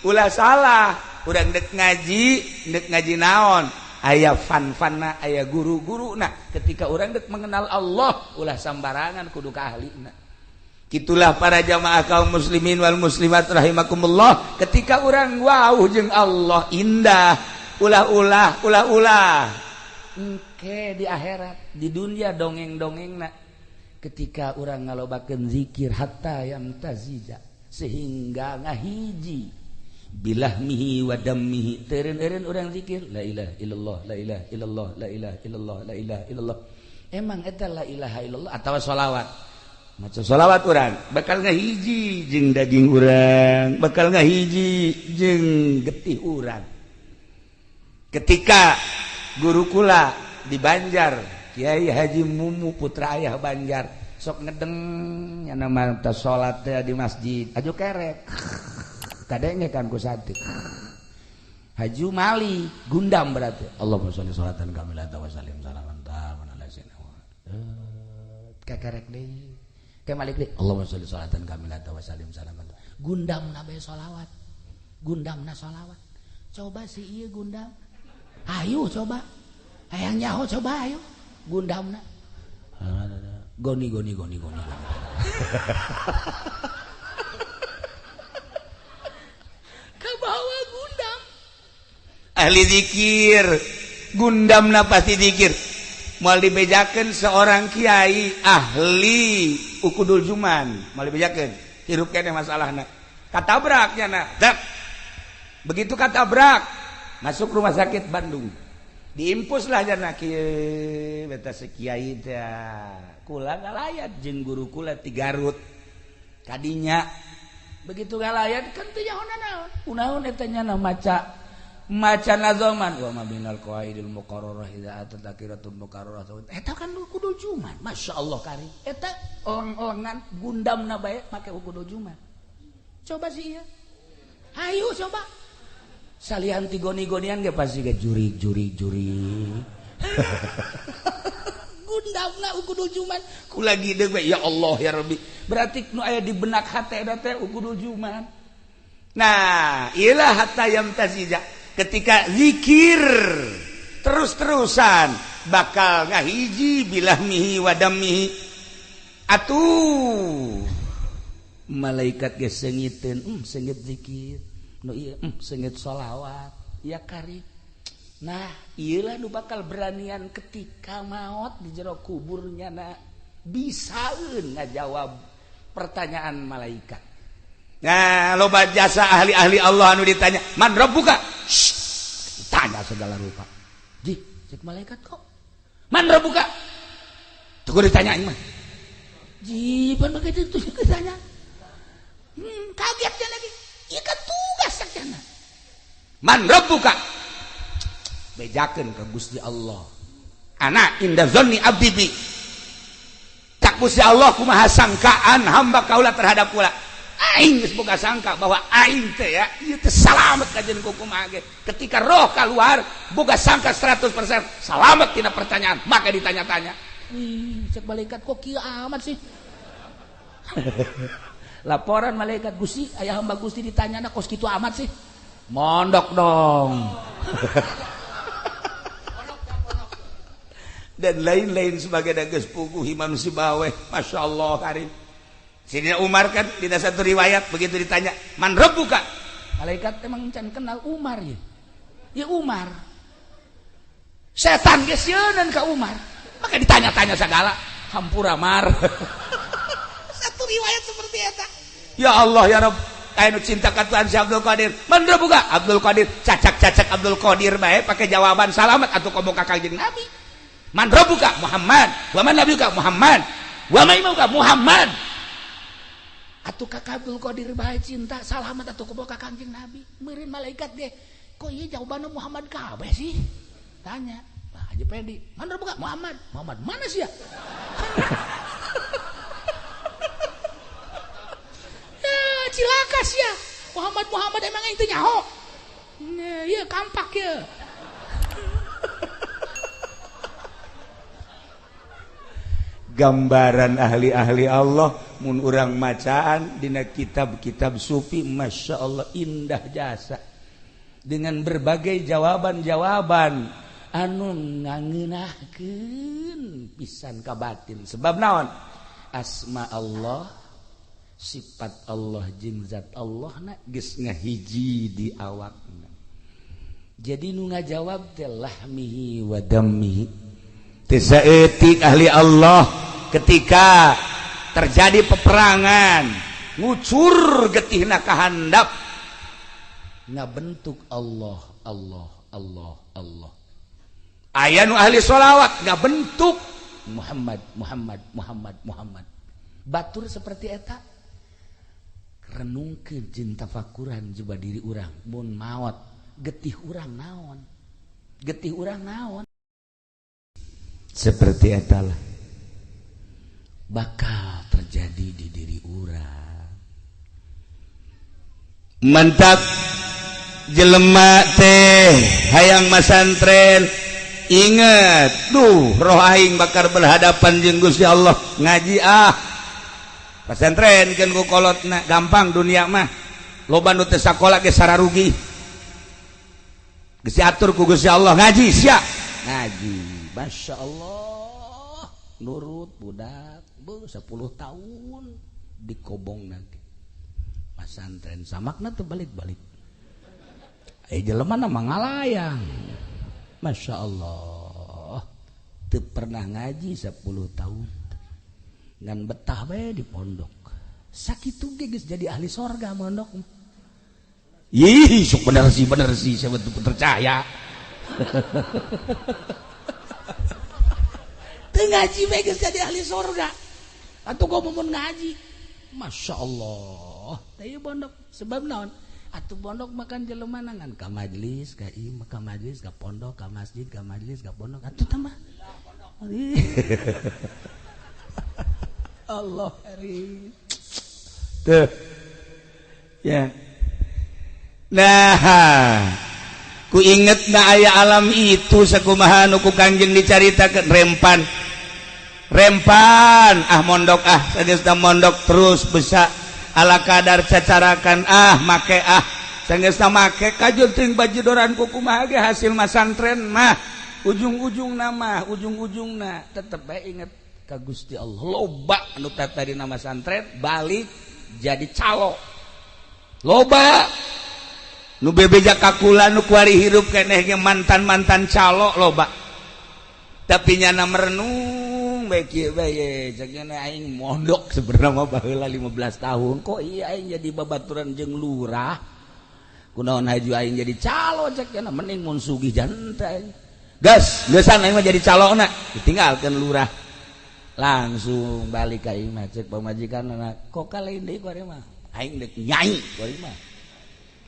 ulah salah urang dek ngaji naon aya fan-fanna aya guru-guru nah ketika urang dek mengenal Allah ulah sambarangan kudu ka ahlina. Kitulah para jamaah kaum muslimin wal muslimat rahimakumullah ketika urang wauh jeung Allah indah ulah engke di akhirat di dunia dongeng-dongengna ketika urang ngalobakeun zikir hatta yamtazija sehingga ngahiji bilahmihi wa dammihi teureun-eureun urang zikir la ilaha illallah la ilaha illallah la ilaha illallah la ilaha illallah emang eta la ilaha illallah atawa sholawat maca sholawat urang bakal ngahiji jeung daging urang bakal ngahiji jeung getih urang ketika guru kula di Banjar Kiai Haji Mumu putra ayah Banjar sok ngedeng nya nama ta salat di masjid aju kerek kadenge kan ku sate Haju Mali gundam berarti Allahumma sholli sholatan kamilatan wa sallim salaman taman ala sayyidina kakarek deui ke malik deui Allahumma sholli sholatan kamilatan wa sallim salaman gundamna bae sholawat gundamna sholawat coba si ieu gundam ayo coba hayang nyaho coba ayo gundamna goni kabawa gundam ahli zikir gundamna pasti zikir moal dibejakeun seorang kiai ahli ukudul juman moal dibejakeun hirup keneh masalahna katabrak nya dak begitu katabrak masuk rumah sakit Bandung diimpus lah jana kieu beta kiai teh kula ngalayat jeung guru kula ti Garut kadinya begitu ngalayat kan teu nyaho naon kunaon eta nya maca nazaman wa ma binal qaidil muqarrarah idza atadzakiratun muqarrarah eta kan kudu juman masyaallah kari eta ong-ongan gundamna bae make kudu juman coba sih ya ayo coba salihan ti goni-gonian ge pasti ge juri gundamna ukudul juman kula gideung we ya Allah ya Rabbi berarti nu aya di benak hate eta teh ukudul juman nah ilah hatta yamtazija ketika zikir terus-terusan bakal ngahiji bilahmihi wa dammihi atuh malaikat ge seungiteun seungit zikir nu ieu seungit sholawat ya kari nah iyalah nu bakal beranian ketika maot di jero kuburnya na bisaeun ngajawab pertanyaan malaikat. Nah loba jasa ahli-ahli Allah anu ditanya man rabbuka tanya segala rupa ji cek malaikat kok man rabbuka tuh ditanya mah ji pan begitu tuh ditanya kagetnya lagi ieu kan tugas sakjana man rabbuka bejakeun ka Gusti Allah ana inda zanni abdi bi cak Gusti Allah kumaha sangkaan hamba kaula terhadap kula aing geus boga sangka bahwa aing teh ya ieu teh salamet ka jeung kumaha ge ketika roh keluar boga sangka 100% salamet tina pertanyaan maka ditanya-tanya cek malaikat kok kieu amat sih laporan malaikat Gusti aya hamba Gusti ditanyana kos kitu amat sih mondok dong dan lain-lain sebagai dages puguh Imam Sibaweh Masya Allah karim Sidina Umar kan di satu riwayat begitu ditanya man rabbuka malaikat emang can kenal Umar ya Umar setan geus yeuneuan ka Umar maka ditanya-tanya segala hampura mar satu riwayat seperti eta ya Allah ya Rabb anu cinta ka Tuhan si Abdul Qadir man rabbuka Abdul Qadir cacak-cacak Abdul Qadir bae pakai jawaban salamet atuh komo ka Kangjeng Nabi man rabbuka Muhammad wa man nabiyuka Muhammad wa ma imamuka Muhammad atuh ka Abdul Qadir bae cinta salamet atuh komo ka Kangjeng Nabi meureun malaikat ge kok ieu jawabanna Muhammad kabeh sih tanya Pak Haji Pedi man rabbuka Muhammad mana sih ya cilaka sih ya Muhammad emang itu nyaho iya kampak ya gambaran ahli-ahli Allah mun urang macaan dina kitab-kitab sufi, Masya Allah indah jasa dengan berbagai jawaban-jawaban anu ngangeunahkeun pisan ka batin. Sebab naon? Asma Allah, sifat Allah jeung zat Allah na geus ngahiji di awakna. Jadi nu ngajawab teh lahmihi wa dammihi. Teu saeutik ahli Allah ketika terjadi peperangan ngucur getihna ka handap ngabentuk Allah Allah Allah Allah. Aya nu ahli sholawat ngabentuk Muhammad Muhammad Muhammad Muhammad. Batur seperti eta renungkeun jeung tafakuran coba diri urang mun maot getih urang naon, getih urang naon, seperti etalah bakal terjadi di diri urang. Mantap jelema teh hayang masantren, inget duh roh aing bakal berhadapan jeung Gusti Allah ngaji pasantren keun ku kolotna gampang dunia mah loba nu teu sakola ge sararugi. Geus diatur ku Gusti Allah ngaji sia ngaji, Masya Allah nurut budak 10 tahun dikobong nanti pasantren samakna teu balik-balik. Jelema mah ngalayang, Masya Allah teu pernah ngaji 10 tahun ngan betah bae di pondok sakitu ge geus jadi ahli sorga mondok. Ih, sok bener sih, saya betul percaya. Teu ngaji bae geus jadi ahli surga. Atuh kok mun ngaji. Masya Allah. Teu pondok sebab naon? Atuh pondok makan jelema nangan ka majelis, ka imam, ka majelis, ka pondok, ka masjid, ka majelis, ka pondok. Atuh tah mah. Allah hari. Tuh. Ya. Nah, ku inget na aya alam itu sakumaha nu ku Kangjeng dicaritakeun rempan mondok sageus mondok terus besa ala kadar cacarakan make sageus make kajut teuing bajudoran ku kumaha ge hasil masantren mah ujung-ujungna tetep bae inget ka Gusti Allah. Loba anu tadi nama santren balik jadi calo, loba nu bebeja kakula nu kuari hirup keneh ge mantan calo loba. Tapi nyana merenung bae kieu bae ceuk aing mondok sebenarnya mah baheula 15 tahun kok iya aing jadi babaturan jeung lurah. Kunaon haju aing jadi calo ceuk cenah mending mun sugih jantai. Gas, geusan aing mah jadi calona ditinggalkeun lurah. Langsung balik ka aing mah ceuk pamajikanna kok kalain deui kuari mah. Aing deuk nyai kuari mah.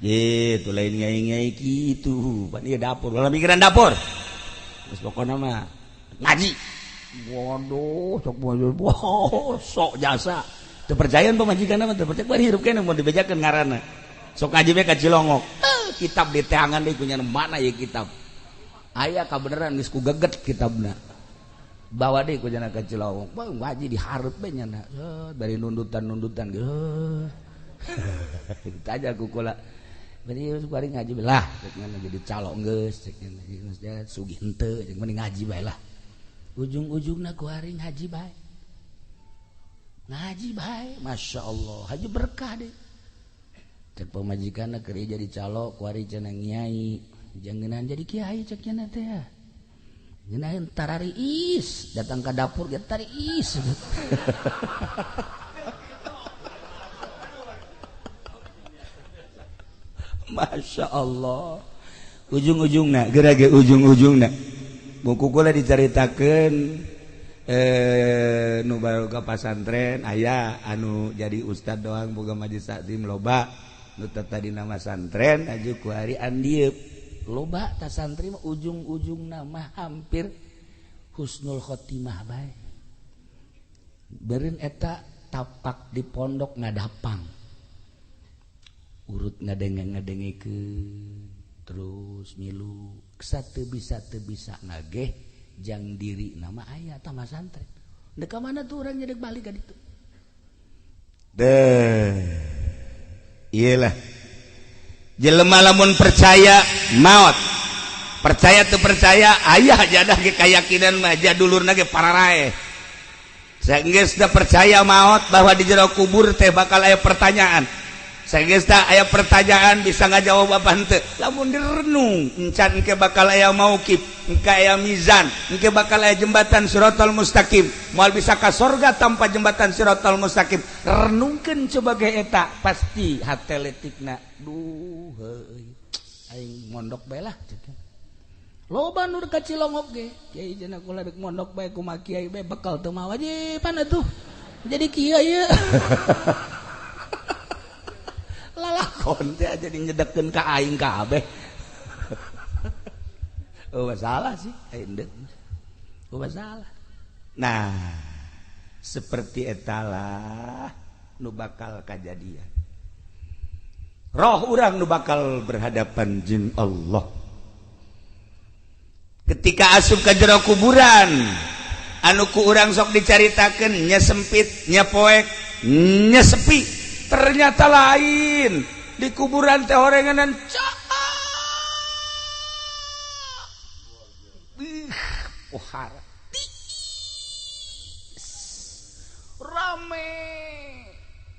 Gitu lain nyai-nyai gitu pan ieu dapur ulah mikiran dapur terus pokokna mah ngaji waduh sok jasa teu percayaan pamajikanna mah teu percaya bari hirup keneh mun dibejakeun ngaranna sok ngaji bae ka Cilongok kitab di teangan deui kunyana mana ieu kitab aya kabeneran geus ku geget kitabna bawa deui kunyana ka Cilongok bae ngaji dihareup bae nyana dari nundutan gitu kita aja ku kula bari bari ngaji lah jadi calo geus ceuk sugih henteu jeung mending ngaji bae lah ujung-ujungna ku hari ngaji bae Masya Allah haji berkah deh cek pamajikanna keur jadi calo ku hari cenah nyai jangeunaan jadi kiai cek cenah teh ngeunaan tarariis datang ka dapur ge tariis Masya Allah ujung-ujungna gerage ujung-ujungna buku kula dicaritakeun nu baru ka pasantren aya anu jadi ustad doang boga majelis taklim loba nu tadi nama santren aju ku hari andieup loba ta santri mah ujung-ujungna mah hampir husnul khotimah bae beureun eta tapak di pondok ngadapang urut ngadenge-ngadengikeun terus milu teu bisa ngageh jang diri nama aya tah santren. Dek ka mana tuh urang jadi balik ka ditu. iyalah jelema lamun percaya maut percaya tuh percaya ayah jadah ge keyakinan mah jadulurna ge pararae saenggeusna percaya maut bahwa di jero kubur teh bakal aya pertanyaan saenggeusna aya pertanyaan bisa ngajawab apa henteu lamun direnung encan engke bakal aya mauqif engke aya mizan engke bakal aya jembatan siratal mustaqim moal bisa ka sorga tanpa jembatan siratal mustaqim renungkeun coba ge eta pasti hate letikna duh heuy aing mondok bae lah loba nu ka Cilongok ge kiai cenah kula rek mondok bae kumaha kiai bae bekal teu mah wajiban atuh jadi kiai ieu lalakon teh jadi nyedekeun ka aing kabeh. Oh masalah sih aing deuk. Oh masalah. Nah, seperti etalah nu bakal kajadian. Roh urang nu bakal berhadapan jeung Allah. Ketika asup ka jero kuburan, anu ku urang sok dicaritakeun nya sempit, nya poek, nya sepi. Ternyata lain di kuburan teh horenganan ohara rame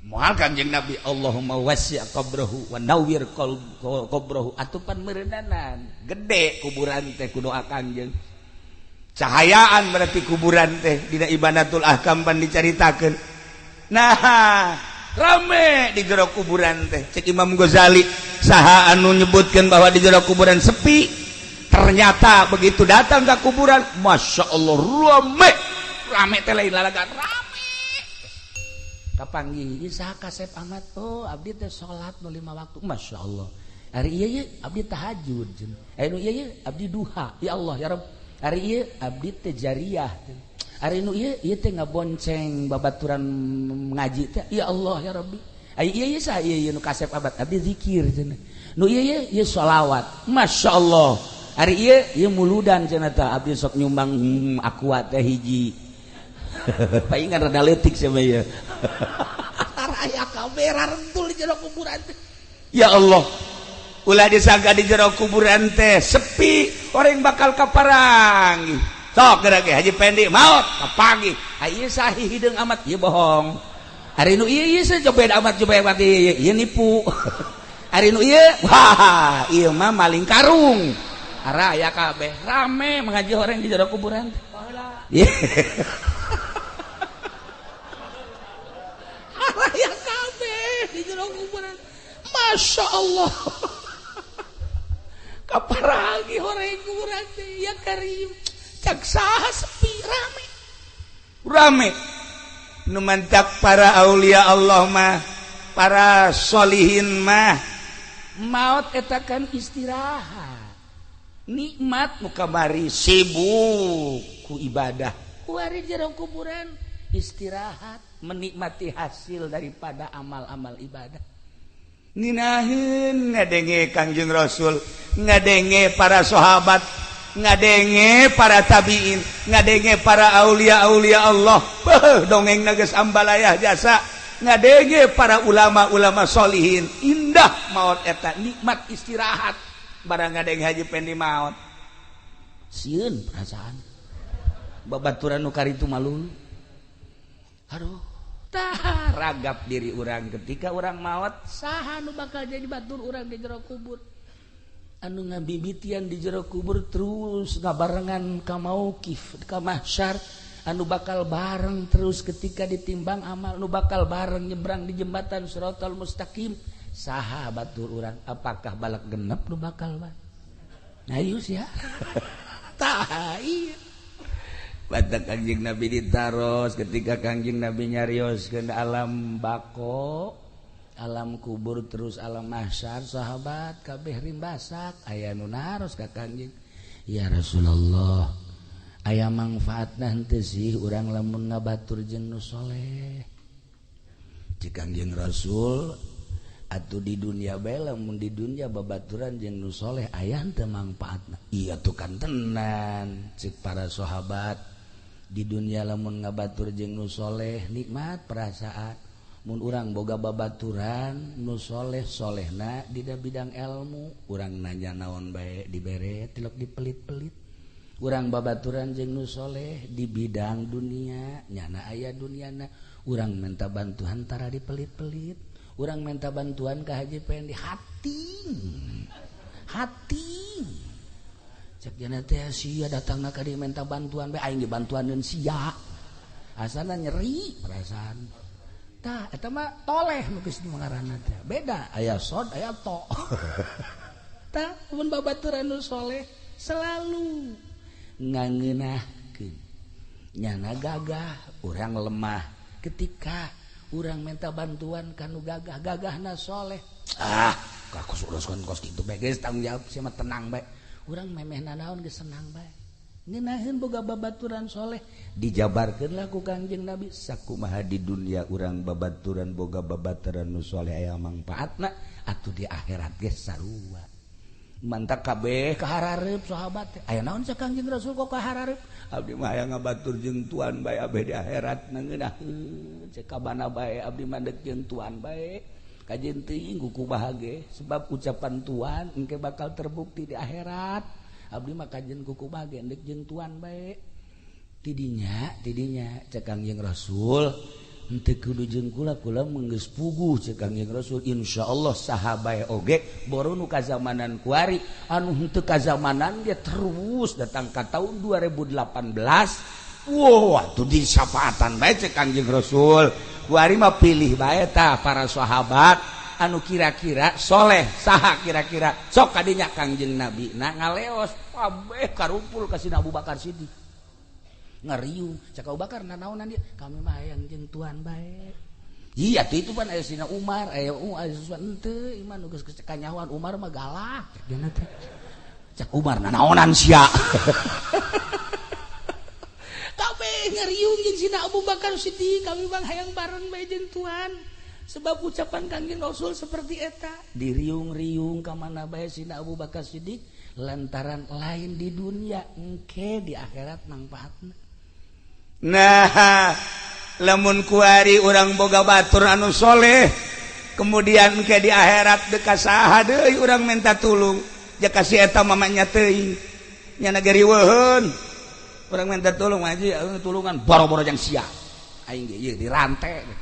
moal Kanjeng Nabi Allahumma wasi' qabrahu wa nawwir qabrahu atupan meureunanan gede kuburan teh ku doa Kanjeng cahayaan berarti kuburan teh dina Ibanatul Ahkam pan dicaritakeun nah rame di jero kuburan teh cek Imam Ghazali saha anu nyebutkeun bahwa di jero kuburan sepi ternyata begitu datang ke kuburan Masya Allah rame teh lain lalagan rame kapanggih ieu saha Kasep Ahmad oh abdi teh salat nu 5 waktu Masya Allah hari ieu abdi tahajud nu ieu abdi duha ya Allah ya Rabb hari ieu abdi teh jariyah hari nu ieu teh ngabonceng babaturan ngaji teh ya Allah ya Rabbi ieu saha ieu nu Kasep Ahmad abdi zikir cenah nu ieu sholawat Masya Allah hari ieu muludan cenah teh abdi sok nyumbang aqua teh hiji paingan rada leutik sama ieu aya kabeh rarentul di jero kuburan teh ya Allah ulah disangka di jero kuburan teh sepi orang bakal kaparang sok geura ge Haji Pendi maot kapagi ieu sahih hideung amat ieu bohong hari nu ieu coba amat coba ieu nipu hari nu ieu wah ieu mah maling karung ara aya kabeh rame mengaji orang di jero kuburan ieu ara aya kabeh di jero kuburan Masya Allah kaparagi orang kuburan teh ya Karim cak saha sepi rame nu mantak para aulia Allah mah para solihin mah maut eta kan istirahat nikmat nu kamari sibuk ku ibadah kuari jero kuburan istirahat menikmati hasil daripada amal-amal ibadah ninaheun ngadenge Kangjeng Rasul ngadenge para sahabat ngadenge para tabiin ngadenge para aulia-aulia Allah dongeng geus ambalayah jasa ngadenge para ulama-ulama solihin indah maut eta nikmat istirahat barang ngadenge Haji Pendi maut sieun perasaan babaturan nu karitu malulu aduh tah ragap diri urang ketika urang maut saha nu bakal jadi batur urang di jero kubur anu ngabibitian di jero kubur terus ngabarengan ka mauqif ka mahsyar anu bakal bareng terus ketika ditimbang amal anu bakal bareng nyebrang di jembatan siratal mustaqim saha batur urang apakah balak genep nu bakal ba ayus ya tah ieu batak Kangjeng Nabi ditaros ketika Kangjeng Nabi nyarioskeun alam bako alam kubur terus alam mahsyar sahabat kabeh rimbasak aya nu naros ka Kangjeng ya Rasulullah aya manfaatna henteu sih urang lamun ngabatur jeung nu soleh cik Kangjeng Rasul atuh di dunia bae lamun di dunia babaturan jeung nu soleh aya henteu manfaatna iya tuh kan tenan cik para sahabat di dunia lamun ngabatur jeung nu soleh nikmat perasaan mun urang boga babaturan nu soleh-solehna dina bidang ilmu, urang nanya naon bae dibere tilok dipelit-pelit. Urang babaturan jeung nu soleh di bidang dunia, nyana aya duniana, urang minta bantuan tara dipelit-pelit. Urang minta bantuan ka Haji Pendi hati. Cek jana teh sia datangna ka dieu minta bantuan bae aing dibantuaneun sia. Asalna nyeri perasaan. Tah eta mah toleh nu geus ngaranna teh. Beda aya sod aya to. Tah mun babaturan nu soleh selalu ngangeunahkeun. Nyana gagah, urang lemah ketika urang minta bantuan kanu gagah-gagahna soleh. Kakus uruskeun kos kitu bae geus tanggung jawab sia mah tenang bae. Urang memehna naon geus senang bae. Ngeunaheun boga babaturan soleh dijabarkeunlah ku Kangjeng Nabi sakumaha di dunia urang babaturan boga babaturan nu soleh aya mangpaatna atuh di akhirat ge sarua. Mantap kabeh kaharareup sahabat aya naon sa Kangjeng Rasul kok kaharareup abdi mah aya ngabatur jeung tuan bae abeh di akhirat ngeunahkeun cek kabana bae abdi mandek jeung tuan bae kajen teuing kuku bahage sebab ucapan tuan engke bakal terbukti di akhirat. Abdi mah kajen kuku bage endek jeung tuan bae. Tidinya cek Kangjeng Rasul henteu kudu jeung kula menggeus puguh cek Kangjeng Rasul insyaallah saha bae oge boro nu kazamanan kuari anu henteu kazamanan dia terus datang ka tahun 2018. Wow, atuh di syafaatan bae cek Kangjeng Rasul. Kuari mah pilih bae tah para sahabat anu kira-kira soleh saha kira-kira sok kadinya Kangjeng Nabi na ngaleos kabeh karumpul ka Sina Abu Bakar Siddiq ngariung cak Abu Bakar nanaonan dia kami mah hayang jeung tuan bae iya tuh itu pan aya Sina Umar aya sesuatu henteu iman nu geus kanyahoan Umar mah galak cenah teh cak Umar nanaonan sia kabeh ngariung jeung Sina Abu Bakar Siddiq kami mah hayang bareng bae jeung tuan. Sebab ucapan Kangjeng Rasul seperti eta diriung-riung ka mana bae Sina Abu Bakar Siddiq lantaran lain di dunia engke di akhirat mangpaatna. Nah, lamun kuari urang boga batur anu soleh kemudian engke di akhirat deuk saha deui urang minta tulung jaka si eta mamanya teuing nya nagari weuheun urang minta tulung aja tulungan boro-boro jang sia aing ge ieu dirante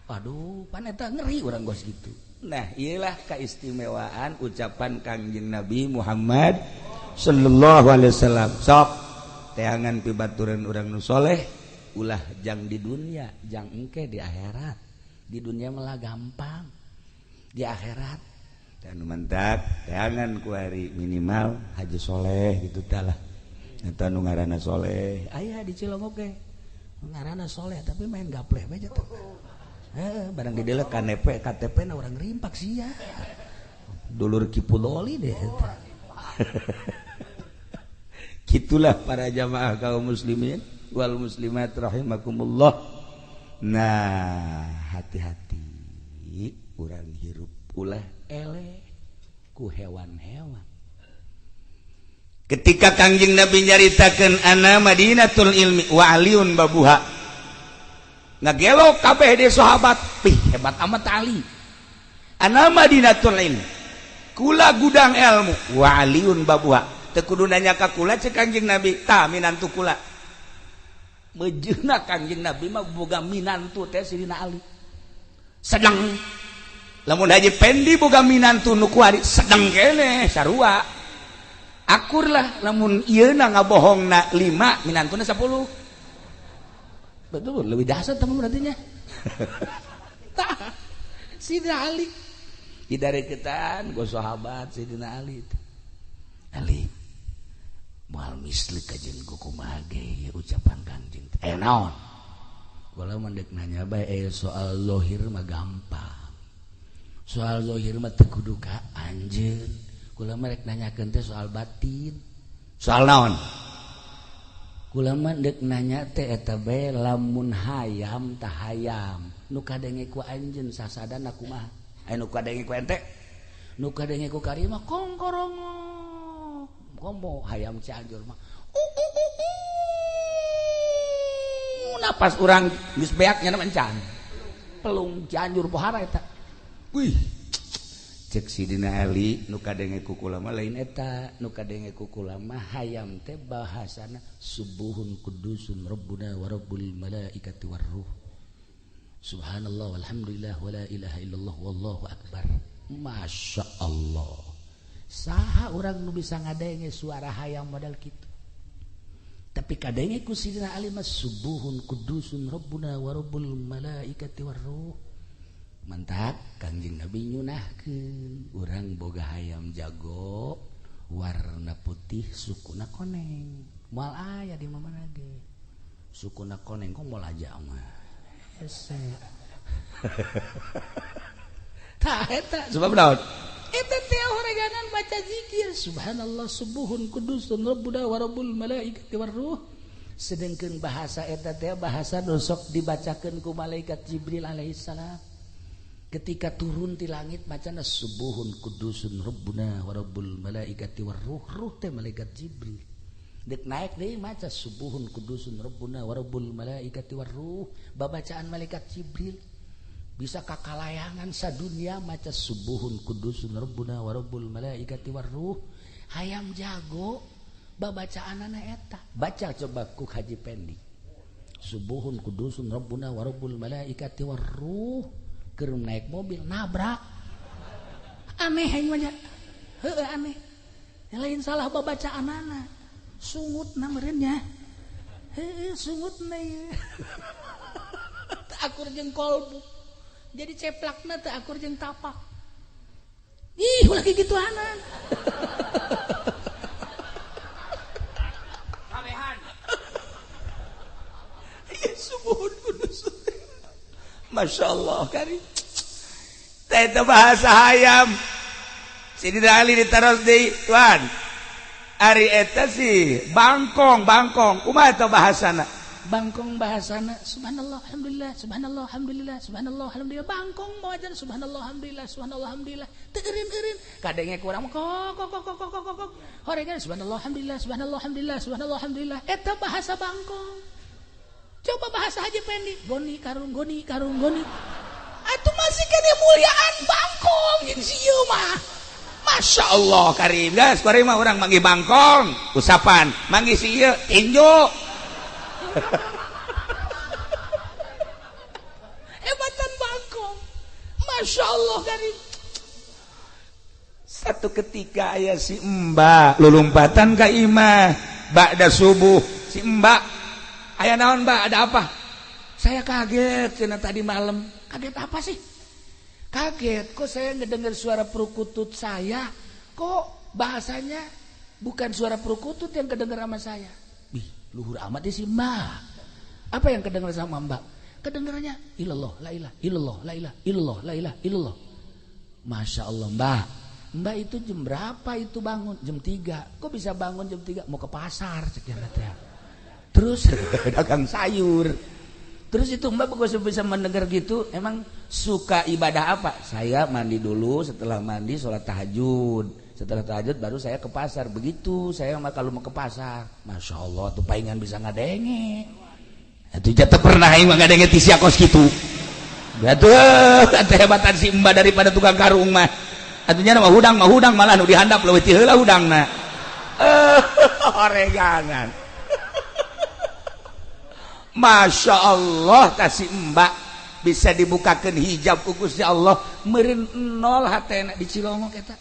aduh pan eta ngeri urang gos gitu. Nah iyalah keistimewaan ucapan Kangjeng Nabi Muhammad sallallahu alaihi wasallam sok teangan pibaturan urang nu soleh ulah jang di dunia jang engke di akhirat. Di dunia malah gampang di akhirat dan mantap teangan ku hari minimal haji soleh gitu tah lah eta nu ngaranna soleh aya di Cilongok ge ngaranna soleh tapi main gapleh bae teh. Barang di delek KTP na orang rimpak sia dulur Kipuloli deh gitulah para jamaah kaum muslimin wal muslimat rahimakumullah. Nah hati-hati urang hirup ulah eleh ku hewan-hewan. Ketika Kangjeng Nabi nyaritakeun ana Madinatul Ilmi wa aliun babuha ngagelok kabeh di sahabat hebat amat Ali ana Madinatul Ilmi kula gudang ilmu wa aliun babuha teu kudu nanya ka kula cek Kangjeng Nabi tah minantu kula mejeuna Kangjeng Nabi mah boga minantu teh Sidina Ali sedang lamun Haji Pendi boga minantu nu kuari sedang keneh sarua akur lah lamun ieuna ngabohongna 5 minantuna 10 betul lebih dahsyat teman berartinya. Sidina Ali didareketan go sahabat Sidina Ali. Ali moal misli ka jeung kumaha ge ucapan Kangjeng. Naon? Kula mendek nanya bae soal zahir mah gampang. Soal zahir mah teu kudu ka anjeun. Kula merek nanyakeun teh soal batin. Soal naon? Kula mah deuk nanya teh eta bae lamun hayam tah hayam nu kadenge ku anjeun sasadana kumaha anu kadenge ku ente nu kadenge ku kari mah kongkorongo kombo hayam Cianjur mah napas urang geus beak nya encan pelung Cianjur pohara eta. Wih, cek Sidina Ali nu kadenge ku kula mah lain eta, nu kadenge ku kula mah hayam teh bahasana subuhun kudusun rabbuna wa rabbul malaikati war ruh. Subhanallah walhamdulillah wala ilaha illallah wallahu akbar. Masya Allah. Saha orang nu bisa ngadenge suara hayam modal kitu. Tapi kadenge ku Sidina Ali mah subuhun kudusun rabbuna wa rabbul malaikati war ruh. Mantap Kangjeng Nabi nyunahkeun urang boga hayam jago warna putih sukuna koneng. Moal aya di mana ge. Sukuna koneng kok moal aja mah. Hese. Tah eta sebab naon? Eta teh horeganan baca zikir subhanallah subuhun kudusun rabbuna wa rabbul malaikati war ruh. Sedengkeun bahasa eta teh bahasa nu sok dibacakeun ku malaikat Jibril alaihi salam. Ketika turun di langit macana subuhun kudusun rabbuna wa rabbul malaikati war ruh. Ruh teh malaikat Jibril. Dek naik deui maca subuhun kudusun rabbuna wa rabbul malaikati war ruh. Babacaan malaikat Jibril bisa kakalayangan sadunya maca subuhun kudusun rabbuna wa rabbul malaikati war ruh. Hayam jago babacaanana eta. Baca coba ku Haji Pendi. Subuhun kudusun rabbuna wa rabbul malaikati war ruh. Keur naik mobil nabrak. Aneh aing mah nya. Heueuh aneh. Yang lain salah babacaanana. Sungut nameureun nya. Heueuh sungutna ieu. Teu akur jeung kolbu. Jadi ceplakna teu akur jeung tapak. Ih, ulah kigituanan. Kabehan. Ieu subuhun kudus. Masya Allah kari. Itu bahasa hayam. Sidina Ali ditaros deui tuan. Ari eta sih bangkong. Kumaha eta bahasana? Bangkong bahasana subhanallah alhamdulillah subhanallah alhamdulillah subhanallah alhamdulillah. Bangkong moajan subhanallah alhamdulillah subhanallah alhamdulillah. Teu eureun-eureun. Kadenge kurang kok. Horegan subhanallah alhamdulillah subhanallah alhamdulillah subhanallah alhamdulillah. Eta bahasa bangkong. Coba bahasa Haji Pendi, goni karung. Atuh masih kene muliaan bangkong jeung sieu mah. Masya Allah karim, guys, kuring mah urang manggih bangkong, usapan, manggih sieu tinju. Hebatan bangkong. Masya Allah karim. Satu ketika aya si Mbak lulumpatan ka imah ba'da subuh. Si Mbak aya naon Mbak, ada apa? Saya kaget cenah tadi malam. Kaget apa sih? Kaget, kok saya ngedengar suara perkutut saya. Kok bahasanya bukan suara perkutut yang kedengar sama saya. Bih, luhur amat sih Mbak. Apa yang kedengar sama Mbak? Kedengarannya ilallah, la ilah, ilallah, la ilah, ilallah, la ilah, ilallah. Masya Allah Mbak. Mbak itu jam berapa itu bangun? Jam 3. Kok bisa bangun jam 3? Mau ke pasar sekian teh. Terus dagang sayur. Terus itu Mbak bisa mendengar gitu. Emang suka ibadah apa? Saya mandi dulu, setelah mandi sholat tahajud. Setelah tahajud baru saya ke pasar. Begitu saya kalau mau ke pasar. Masya Allah tuh palingan bisa ngadenge. Itu jatuh pernah yang ngadenge tisia kos gitu. Betul, hebatan si Mbak daripada tukang karung mah. Atunya mah hudang malah nu dihandap leuwih ti heula hudangna. Oreganan. Masya Allah kasih Mbak bisa dibukakan hijab ku Gusti Allah meureun nol hatena di Cilongok eta.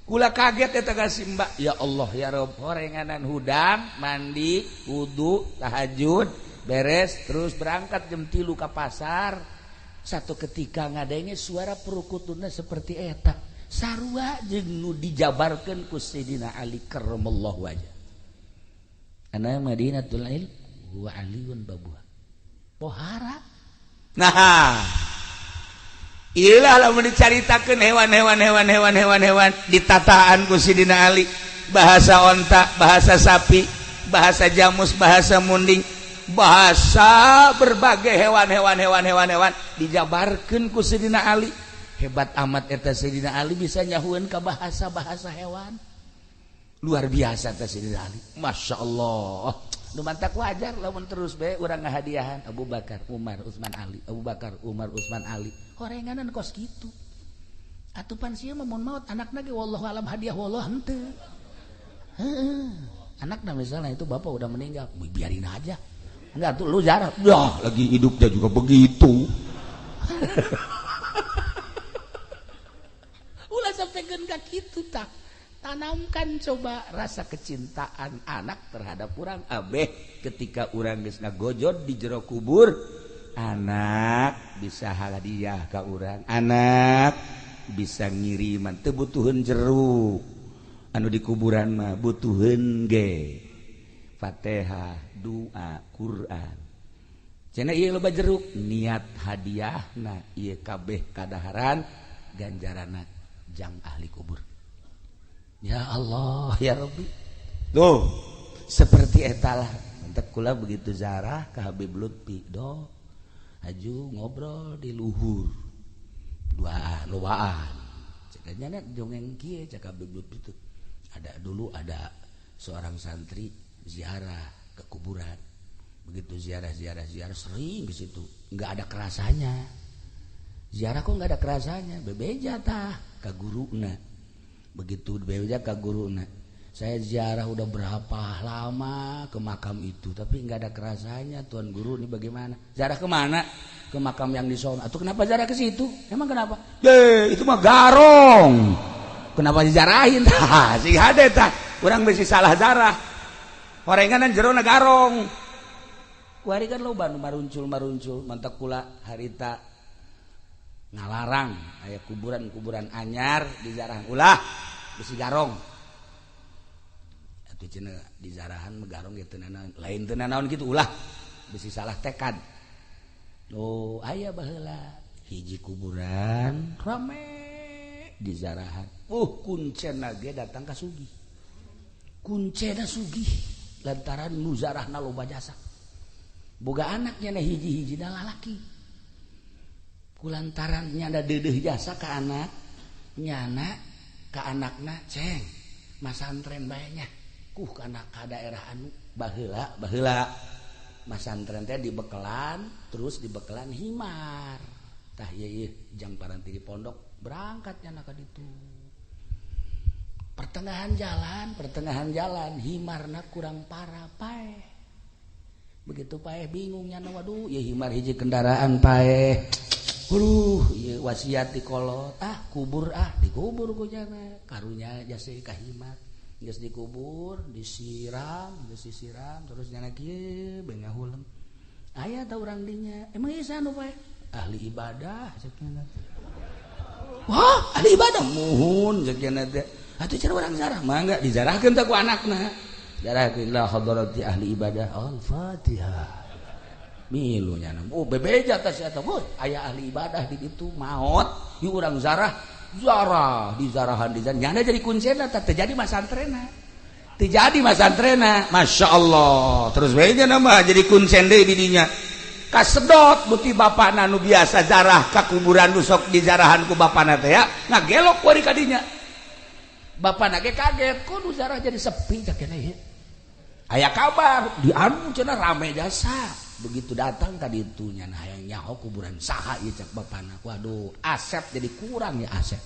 Kula kaget eta kasih Mbak. Ya Allah ya Rabb, horenganan hudang, mandi, wudu, tahajud, beres terus berangkat jam 3 ka pasar. Satu ketika ngadenge suara perukutuna seperti eta. Sarua jeung nu dijabarkeun ku Sayyidina Ali karramallahu wajah. Ana Madinatul Ilm wa aliyun babuha pohara. Nah ilah lamun dicaritakeun hewan ditataan ku Sidina Ali. Bahasa onta, bahasa sapi, bahasa jamus, bahasa munding, bahasa berbagai hewan dijabarkeun ku Sidina Ali. Hebat amat eta Sidina Ali bisa nyahueun ka bahasa hewan. Luar biasa eta Sidina Ali. Masya Allah. nu mantak wajar lamun terus bae urang ngahadiahan Abu Bakar Umar Utsman Ali Abu Bakar Umar Utsman Ali horenganan kos kitu atupan sieun mah mun maot anakna ge wallahu alam hadiah wallah henteu heeh anakna misalnya itu bapak udah meninggal biarin aja enggak tuh lu jarang dah lagi hidupnya juga begitu ulah sampaikeun ka kitu tak tanamkan coba rasa kecintaan anak terhadap urang abeh ketika urang geus ngagojod di jero kubur anak bisa hadiah ka urang anak bisa ngiriman teu butuheun jeruk anu di kuburan mah butuheun ge Fatihah doa Quran cenah ieu loba jeruk niat hadiahna ieu kabeh kadaharan ganjaranna jang ahli kubur. Ya Allah ya Rabbi tuh seperti etalah mantep kula begitu zarah ke Habib Lutfi do aju ngobrol di luhur duaan cekanya jongeng kieu cek Habib Lutfi itu dulu ada seorang santri ziarah ke kuburan begitu ziarah sering di situ nggak ada kerasanya ziarah kok nggak ada kerasanya bebeja tah ka guruna begitu bebeja ka guruna saya ziarah udah berapa lama ke makam itu tapi nggak ada kerasanya tuan guru ini bagaimana ziarah kemana ke makam yang di sono atau kenapa ziarah ke situ emang kenapa itu mah garong kenapa dijarahin tah sing hade tah urang bisi salah zarah horenganan jerona garong kuari kan loba nu maruncul mantak kula harita ngalarang aya kuburan anyar di zarahan ulah bisi garong atuh cenah di zarahan mah garong ge teu lain teu naon kitu ulah bisi salah tekad oh aya baheula hiji kuburan rame di zarahan kuncena ge datang ka sugih kuncena sugih lantaran nu zarahna loba jasa boga anaknya na hiji-hiji da lalaki kulantaran nyanda deudeuh jasa ka anak nyana ka anakna ceng masantren bae nya kana ka daerah anu baheula masantren teh dibekelan terus dibekelan himar tah ieu jang paranti di pondok berangkat nyana ka ditu pertengahan jalan himarna kurang parah paeh begitu paeh bingung nyana waduh ya himar hiji kendaraan paeh ieu wasiat di kolot kubur dikubur ku jana karunya jasa ka himar geus dikubur disiram terus nyana kieu beung ngahuleng aya ta urang dinya emang ieu sanu paeh ahli ibadah sakieu wah ahli ibadah muhun sakieu teh atuh cenah urang zarah mangga dizarahkeun teh ku anakna zarahkeun la hadrati ahli ibadah al-fatihah milu nyana bebeja teh sia teh aya ahli ibadah di ditu maot ieu urang zarah di zarahan nyana jadi kuncena teh jadi masantrena masyaallah terus bae nya mah jadi kuncen deui di dinya kasedot beuti bapana nu biasa zarah ka kuburan nu sok di zarahan ku bapana teh ya ngagelok kuari ka dinya bapana ge kaget kok nu zarah jadi sepi cak keneh aya kabar di anu cenah rame jasa begitu datang ka ditu nya hayang nyaho kuburan saha ieu cak bapana waduh asep jadi kurang ya asep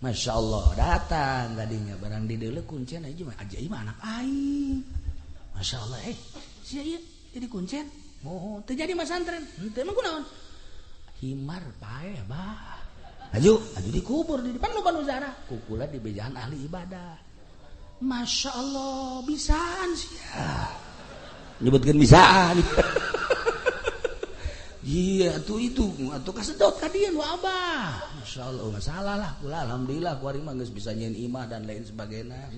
masyaallah datang kadinya barang di deuleu kuncen aja mah ajaib anak aing masyaallah sia ieu jadi kuncen moho teu jadi masantren henteu emang kunaon himar paeh bah aju dikubur di depan loba nu zarah kukula di bejaan ahli ibadah masyaallah bisaan sia nyebutkeun bisaan iya tuh kasedot ka dieu nu abah masyaallah masalah lah kula alhamdulillah kuari mah geus bisa nyeun imah dan lain sebagainya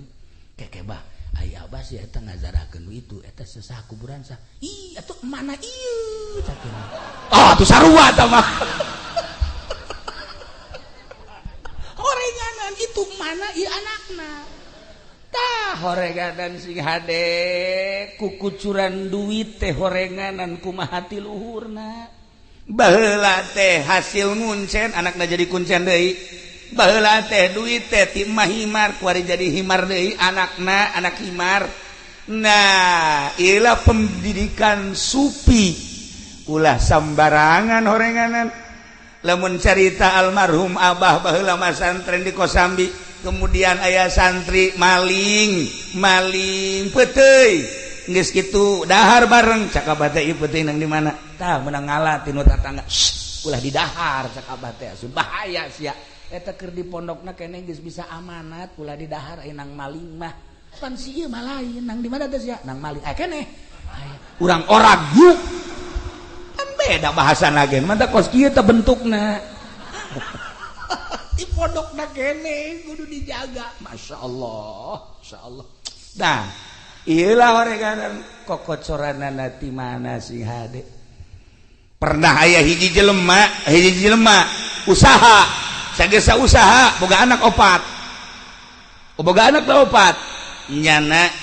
keke bah aya abah sih eta ngazarahkeun itu eta sesah kuburan sah ih atuh mana ieu cakeun atuh sarua tah mah horenganan itu mana ieu anakna tah horenganan sing hade kukucuran duit teh horenganan kumaha ti luhurna baheula teh hasil nguncen anakna jadi kuncen deui baheula teh duit teh ti imah himar kuari jadi himar deui anakna anak himar Nah ilah pendidikan supi ulah sambarangan horenganan lamun carita almarhum Abah baheula mah santren di Kosambi kemudian ayah santri maling peteuy geus kitu dahar bareng cak abah teh ieu peteuy nang di mana tah meunang ngalah tinu tatangga ulah di dahar cak abah teh bahaya sia eta keur di pondokna keneh geus bisa amanat ulah di dahar nang maling mah pan si ieu mah lain nang di mana teh sia nang maling keneh urang oragu kan beda bahasana gen mah teh kos kieu teh bentukna di pondokna keneh kudu dijaga masyaallah nah iyalah horenganan kokocoranana ti mana sing hade pernah aya hiji jelema usaha sagesa usaha boga anak opat nyana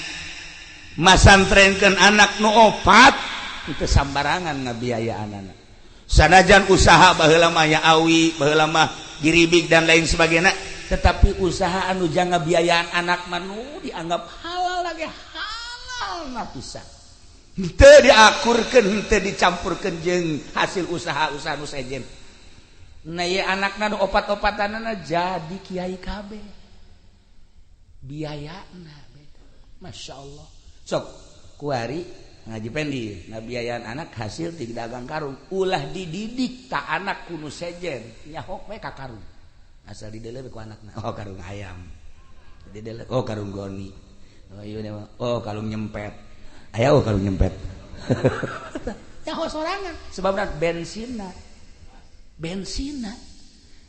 masantrenkeun anak nu opat itu sambarangan ngabiayaanana sanajan usaha baheula mah ya awi baheula mah giribig dan lain sebagainya tetapi usaha anu jang ngabiayaan anak manu dianggap halal lagi halal na pisan henteu diakurkeun henteu dicampurkeun jeung hasil usaha-usaha nu sejen nah ye anakna nu opat-opatanana jadi kiai kabeh biayana beda masyaallah sok kuari ngaji pendi ngabiayaan anak hasil ti dagang karung ulah dididik ka anak kuno sejen nyahok we ka karung asal didelep ku anakna oh karung ayam didelep oh karung goni oh ieu oh kalung nyempet aya oh kalung nyempet nyaho sorangan sebabna bensina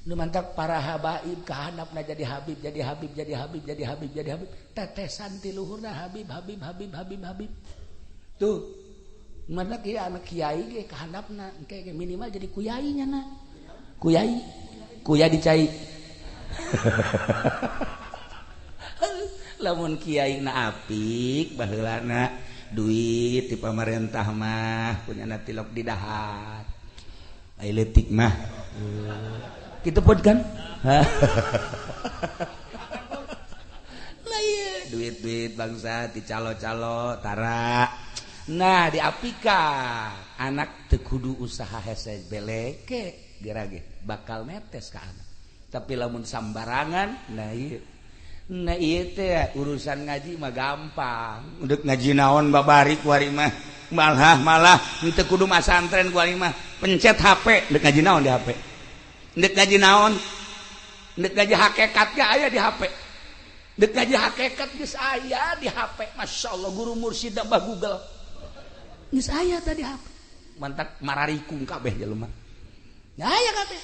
nu mantap para habaib ka handapna jadi habib tetesan ti luhurna habib tuh mana kieu anak kiai ge ka handapna engke minimal jadi kuyai nyana kuya dicai lamun kiai na apik baheulana duit ti pamarentah mah punyana tilok di dahar ai leutik mah kitu pod kan duit bangsa ti calo-calo tara nah diapika anak teu kudu usaha hese beleke gerage bakal netes ka anak tapi lamun sambarangan nah ieu teh urusan ngaji mah gampang udah ngaji naon babari kuari mah malah teu kudu masantren kuari mah pencet HP deuk ngaji naon di HP deuk ngaji naon deuk ngaji hakikat ge aya di HP deuk ngaji hakikat geus aya di HP masyaallah guru mursyid Mbah Google geus aya tadi HP mantap mararikung kabeh jelema aya kabeh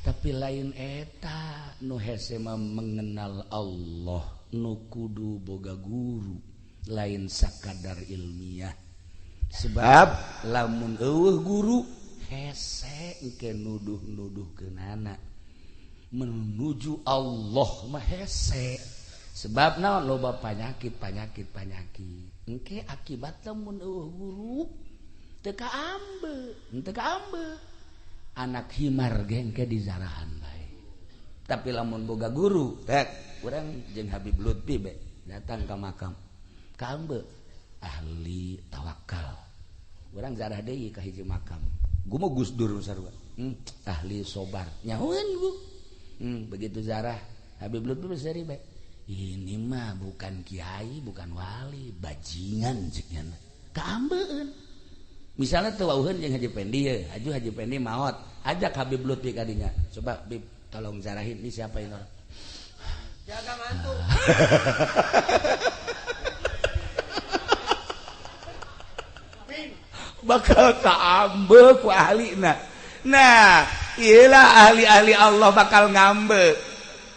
tapi lain eta nu hese mengenal Allah nu kudu boga guru lain sakadar ilmiah sebab lamun eueuh guru hese engke nuduh-nuduhkeun anak menuju Allah mah hese sebab naon loba penyakit engke akibat lamun eueuh guru teu kaambe anak himar ge engke dizarahan bae tapi lamun boga guru tek urang jeung Habib Lutfi be datang ka makam kaambe ahli tawakal urang zarah deui ka hiji makam gumo Gus Dur sarua ahli sobar nyahoeun Bu begitu zarah Habib Lutfi seri bae ini mah bukan kiai bukan wali bajingan ceukna kaambeun misalnya tuh wauheun jeung Haji Pendi ya, Haji Pendi maot, ajak Habib Lutfi kadinya. Coba Bib tolong zarahin ini siapa ini orang. Jaga mantu. Bakal kaambe ku ahlina. Nah, iyalah ahli-ahli Allah bakal ngambe.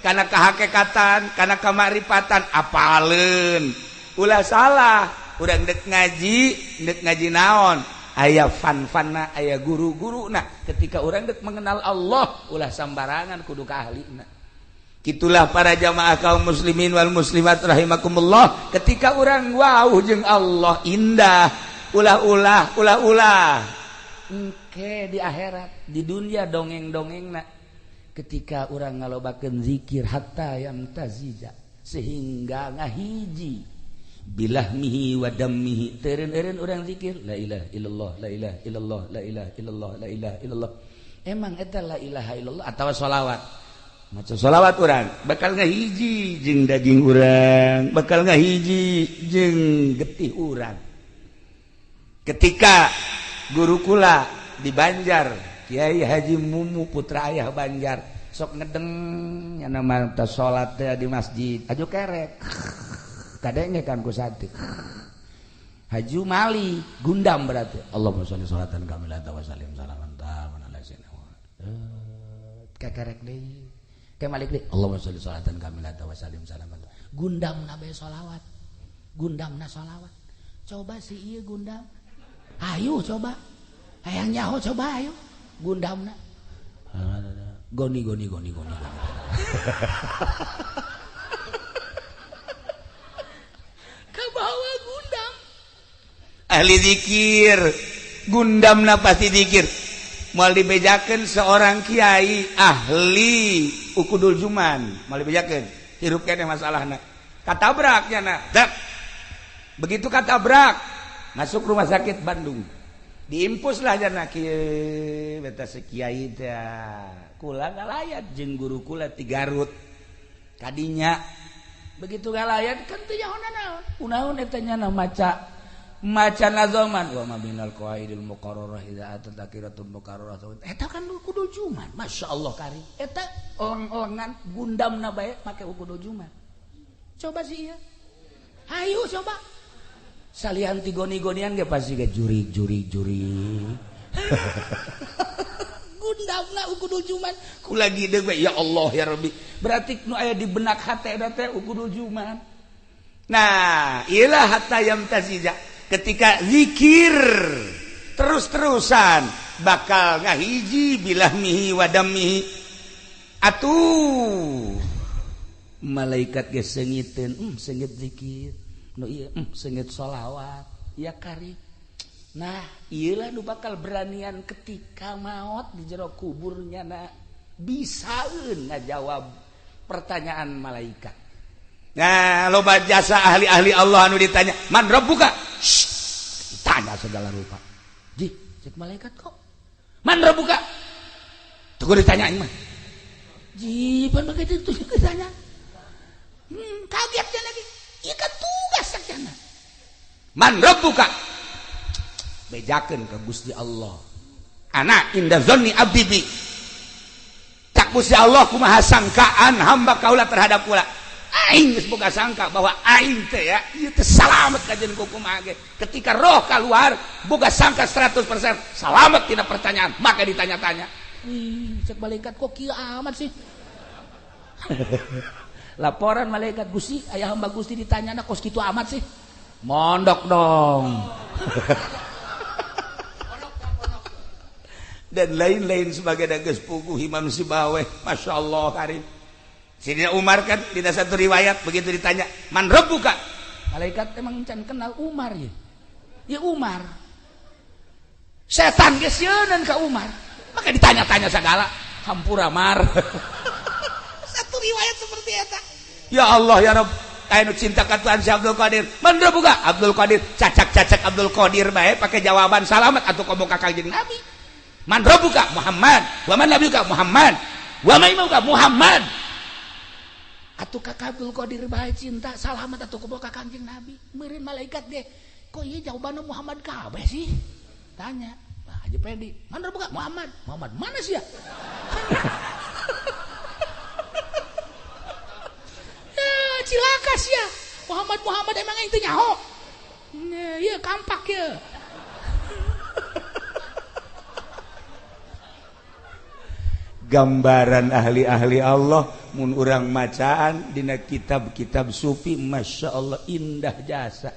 Karena kehakikatan, karena kemarifatan apaleun. Ulah salah, urang dek ngaji naon. Aya fan-fanna aya guru-guru nah ketika orang dek mengenal Allah ulah sambarangan kudu ka ahlina kitulah para jamaah kaum muslimin wal muslimat rahimakumullah ketika orang wauh jeung Allah indah ulah engke di akhirat di dunia dongeng-dongengna ketika orang ngalobakeun zikir hatta yamtazija sehingga ngahiji bilahmihi wa dammihi teureun-eureun urang zikir la ilaha illallah la ilaha illallah la ilaha illallah la ilaha illallah. Emang eta la ilaha illallah atawa sholawat? Maca sholawat urang bakal ngahiji jeung daging urang, bakal ngahiji jeung getih urang. Ketika guru kula di Banjar, Kiai Haji Mumu putra ayah Banjar, sok ngedeng nya nama ta salat teh di masjid, aju kerek. Kadenge kan ku satik. Haji Mali gundam berarti. Allahumma sholli sholatan kamilatan wa sallim salaman taman ala sayyidina Muhammad. Kakarek deui. Ke Malik deui. Allahumma sholli sholatan kamilatan wa sallim salaman. Gundamna bae sholawat. Gundamna sholawat. Coba si ieu gundam. Ayo coba. Hayang nyaho coba ayo. Gundamna. Goni. Kabawa gundam. Ahli zikir, gundamna pasti zikir. Moal dibejakeun seorang kiai ahli ukudul juman, moal dibejakeun. Hirup keneh masalahna. Katabrak nya dak. Begitu katabrak, masuk rumah sakit Bandung. Diimpus lah jana kieu beta si kiai teh. Kula ngalayat jeung guru kula ti Garut. Kadinya begitu galayat kan teu nyahonan naon. Kunaon eta nya maca nazoman wa ma binal qaidil muqarrarah idza atat akiratun muqarrarah. Eta kan ukudul juman. Masyaallah kari. Eta orang-orangan gundamna bae make ukudul juman. Coba sih ya. Hayu coba. Salian ti goni-gonian ge pasti ge juri. Gundamna ukudul juman kula gideg we ya Allah ya Rabbi. Berarti nu aya di benak hate eta teh ukudul juman. Nah, iyalah hatta yamtazija. Ketika zikir terus-terusan bakal ngahiji bilahmihi wa dammihi. Atuh malaikat ge seungiteun seungit zikir. Nu ieu seungit sholawat ya kari. Nah, iyalah nu bakal beranian ketika maot di jero kuburnya bisaeun ngajawab pertanyaan malaikat. Nah, loba jasa ahli-ahli Allah anu ditanya, "Man rabbuka?" Ditanya segala rupa. Ji, cek malaikat kok. "Man rabbuka?" Tuh ditanya mah. Ji, pan begitu tuh ditanya. Kaget cenah lagi. Ieu kan tugas sakjana. "Man rabbuka?" Bejakeun ka Gusti Allah. Ana inda zanni abdi bi. Tak Gusti Allah kumaha sangkaan hamba kaula terhadap kula. Aing geus boga sangka bahwa aing teh ya ieu teh salamet kajen ku kumaha ge. Ketika roh keluar boga sangka 100% salamet tina pertanyaan, maka ditanya-tanya. Cek malaikat kok kieu amat sih. Laporan malaikat Gusti, aya hamba Gusti ditanyana kos kitu amat sih. Mondok dong. Dan lain-lain sebagai dages puguh Imam Sibaweh, Masya Allah karim. Sidina Umar kan tidak satu riwayat begitu ditanya, "Man rabbuka?" Malaikat emang can kenal Umar ya. Ya Umar. Setan geus sieun ka Umar. Maka ditanya-tanya segala, hampura mar. Satu riwayat seperti eta. Ya Allah ya Rabb, anu cinta ka Tuhan si Abdul Qadir. Man rabbuka? Abdul Qadir, cacak-cacak Abdul Qadir bae pakai jawaban salamet atuh komo ka Kangjeng Nabi. Man rabbuka? Muhammad. Wa man nabiyuka? Muhammad. Wa ma imamuka? Muhammad. Atuh ka Abdul Qadir bae cinta salamet atuh komo ka Kangjeng Nabi. Meureun malaikat ge, kok ieu jawabanna Muhammad kabeh sih? Tanya. Nah, Haji Pedi, man rabbuka? Muhammad. Muhammad mana sih ya? Cilaka sih ya. Muhammad emang yang itu nyaho. Iya kampak ya. Gambaran ahli-ahli Allah mun urang macaan dina kitab-kitab sufi, Masya Allah indah jasa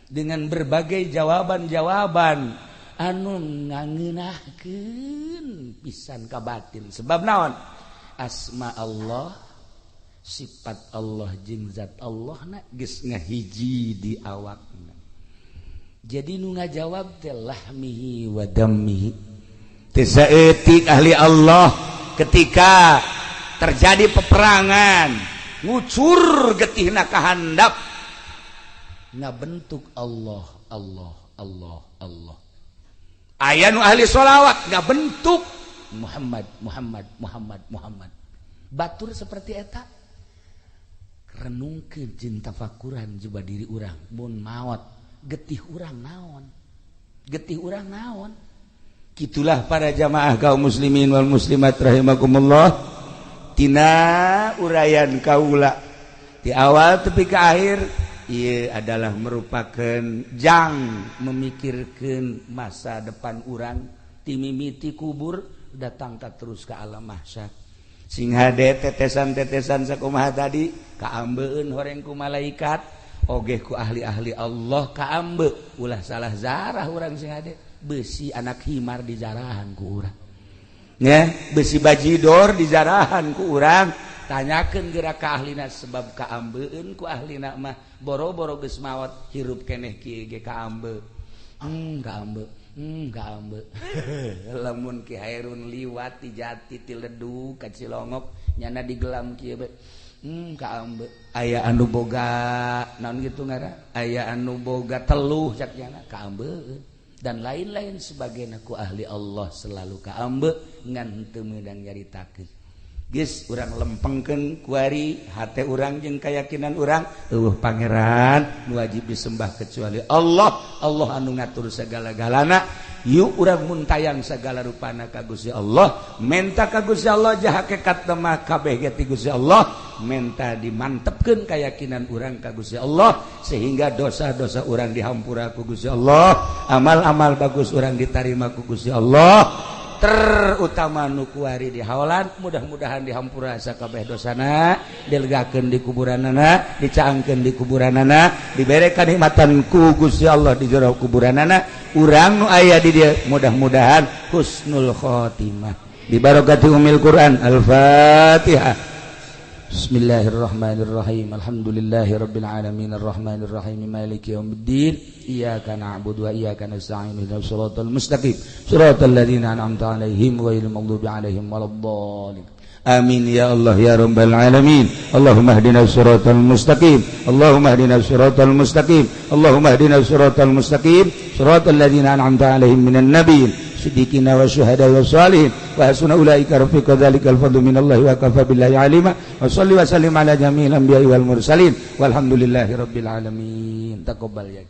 dengan berbagai jawaban-jawaban anu ngangeunahkeun pisan ka batin. Sebab naon? Asma Allah, sifat Allah jeung zat Allah na geus ngahiji di awakna. Jadi nu ngajawab teh lahmihi wa dammihi. Teu saeutik ahli Allah ketika terjadi peperangan, ngucur getihna ka handap. ngabentuk Allah Allah Allah Allah. Aya nu ahli sholawat ngabentuk Muhammad Muhammad Muhammad Muhammad. Batur seperti eta renungkeun jeung tafakuran coba diri urang mun maot getih urang naon. Getih urang naon. Gitulah para jamaah kaum muslimin wal muslimat rahimakumullah. Tina urayan kaula di awal tepi ke akhir ieu adalah merupakan jang memikirkeun masa depan urang ti mimiti kubur datang tak terus ke alam mahsyar. Sing hade tetesan-tetesan sakumaha tadi kaambeun horeng ku malaikat oge ku ahli-ahli Allah kaambe ulah salah zarah urang sing hade besi anak himar di jarahan ku urang ya besi bajidor di jarahan ku urang tanyakeun geura ka ahlina sebab kaambeun ku ahlina mah boro-boro geus maot hirup keneh kieu ge kaambe kaambe lamun Ki Hairun liwat di Jati ti Ledu ka Cilongok nyana di gelam kieu be kaambe aya anu boga naon kitu ngaran aya anu boga teluh cak nyana kaambeun dan lain-lain sebagainya ku ahli Allah selalu kaambe ngan teu meudang nyaritakeun geus urang lempengkeun kuari hate urang jeung keyakinan urang eueuh pangeran nu wajib disembah kecuali Allah Allah anu ngatur segala-galana yuk urang mun tayang segala rupana ka Gusti Allah menta ka Gusti Allah jah hakikat mah kabeh ge ti Gusti Allah menta dimantepkeun keyakinan urang ka Gusti Allah sehingga dosa-dosa urang dihampura ku Gusti Allah amal-amal bagus urang ditarima ku Gusti Allah terutama nu kuari di haolan mudah-mudahan dihampura sakabeh dosana dilegakeun di kuburanana dicaangkeun di kuburanana dibere kanikmatan ku Gusti Allah di jero kuburanana urang nu aya di dieu mudah-mudahan husnul khotimah bi barakati umil Quran al-Fatihah. Bismillahirrahmanirrahim. Alhamdulillahirabbil alamin arrahmanir rahim maliki yaumiddin iyyaka na'budu wa iyyaka nasta'in ihdinas siratal mustaqim siratal ladzina an'amta 'alaihim ghairil maghdubi 'alaihim waladdallin. Amin ya Allah ya rabbal alamin. Allahumma ihdinas siratal mustaqim. Allahumma ihdinas siratal mustaqim. Allahumma ihdinas siratal mustaqim siratal ladzina an'amta 'alaihim minan nabiyyin siddiqina wa syuhada wa shalihin wa hasuna ulaika rafiqa dzalikal fadlu minallahi wa kafa billahi alima wa shalli wa sallim ala jami'il anbiya'i wal mursalin walhamdulillahi rabbil alamin. Taqabbal ya